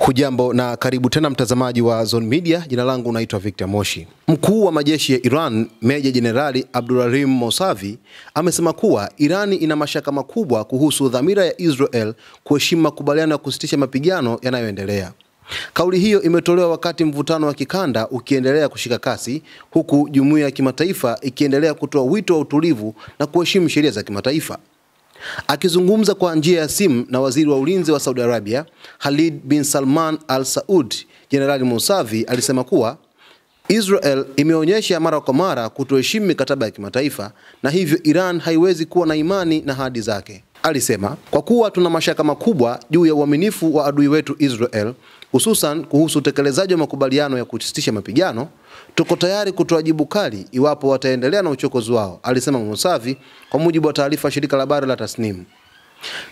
Hujambo na karibu tena mtazamaji wa Zone Media. Jina langu naitwa Victor Moshi. Mkuu wa majeshi ya Iran, Meja Jenerali Abdulrahim Mousavi, amesema kuwa Iran ina mashaka makubwa kuhusu dhamira ya Israel kuheshimu makubaliano ya kusitisha mapigano yanayoendelea. Kauli hiyo imetolewa wakati mvutano wa kikanda ukiendelea kushika kasi, huku jumuiya ya kimataifa ikiendelea kutoa wito wa utulivu na kuheshimu sheria za kimataifa. Akizungumza kwa njia ya simu na waziri wa ulinzi wa Saudi Arabia, Khalid bin Salman Al Saud, Jenerali Mousavi alisema kuwa Israel imeonyesha mara kwa mara kutoheshimu mikataba ya kimataifa na hivyo Iran haiwezi kuwa na imani na ahadi zake. Alisema, kwa kuwa tuna mashaka makubwa juu ya uaminifu wa adui wetu Israel, hususan kuhusu utekelezaji wa makubaliano ya kusitisha mapigano, tuko tayari kutoa jibu kali iwapo wataendelea na uchokozi wao, alisema Mousavi kwa mujibu wa taarifa ya shirika la habari la Tasnim.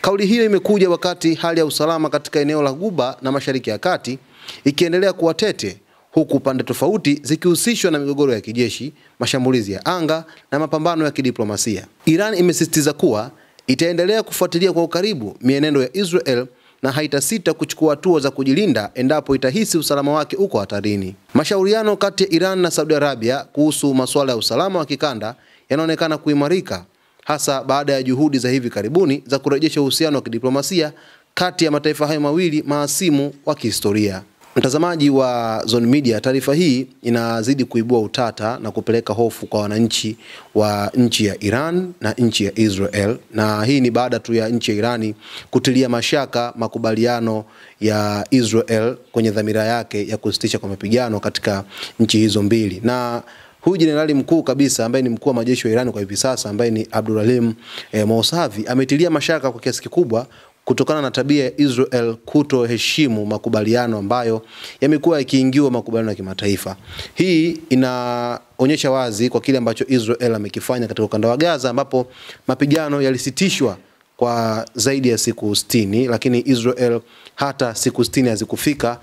Kauli hiyo imekuja wakati hali ya usalama katika eneo la Ghuba na Mashariki ya Kati ikiendelea kuwa tete, huku pande tofauti zikihusishwa na migogoro ya kijeshi, mashambulizi ya anga na mapambano ya kidiplomasia. Iran imesisitiza kuwa itaendelea kufuatilia kwa ukaribu mienendo ya Israel na haitasita kuchukua hatua za kujilinda endapo itahisi usalama wake uko hatarini. Mashauriano kati ya Iran na Saudi Arabia kuhusu masuala ya usalama wa kikanda yanaonekana kuimarika, hasa baada ya juhudi za hivi karibuni za kurejesha uhusiano wa kidiplomasia kati ya mataifa hayo mawili mahasimu wa kihistoria. Mtazamaji wa Zone Media, taarifa hii inazidi kuibua utata na kupeleka hofu kwa wananchi wa nchi ya Iran na nchi ya Israel, na hii ni baada tu ya nchi ya Irani kutilia mashaka makubaliano ya Israel kwenye dhamira yake ya kusitisha kwa mapigano katika nchi hizo mbili. Na huyu jenerali mkuu kabisa ambaye ni mkuu wa majeshi wa Iran kwa hivi sasa, ambaye ni Abdulrahim Mousavi, ametilia mashaka kwa kiasi kikubwa kutokana na tabia ya Israel kutoheshimu makubaliano ambayo yamekuwa yakiingiwa makubaliano ya kimataifa. Hii inaonyesha wazi kwa kile ambacho Israel amekifanya katika ukanda wa Gaza, ambapo mapigano yalisitishwa kwa zaidi ya siku 60, lakini Israel hata siku 60 hazikufika.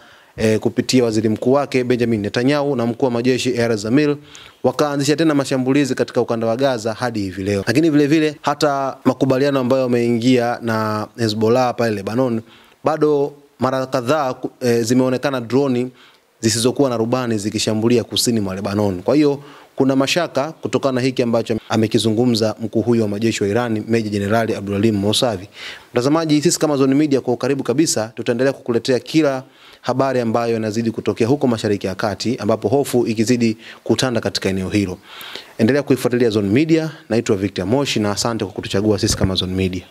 Kupitia waziri mkuu wake Benjamin Netanyahu na mkuu wa majeshi Eyal Zamir wakaanzisha tena mashambulizi katika ukanda wa Gaza hadi hivi leo. Lakini vile vile hata makubaliano ambayo yameingia na Hezbollah pale Lebanon, bado mara kadhaa zimeonekana droni zisizokuwa na rubani zikishambulia kusini mwa Lebanon. Kwa hiyo kuna mashaka kutokana na hiki ambacho amekizungumza mkuu huyo wa majeshi wa Iran, Meja Jenerali Abdulrahim Mousavi. Mtazamaji, sisi kama Zone Media kwa ukaribu kabisa tutaendelea kukuletea kila habari ambayo inazidi kutokea huko Mashariki ya Kati, ambapo hofu ikizidi kutanda katika eneo hilo. Endelea kuifuatilia Zone Media. Naitwa Victor Moshi na asante kwa kutuchagua sisi kama Zone Media.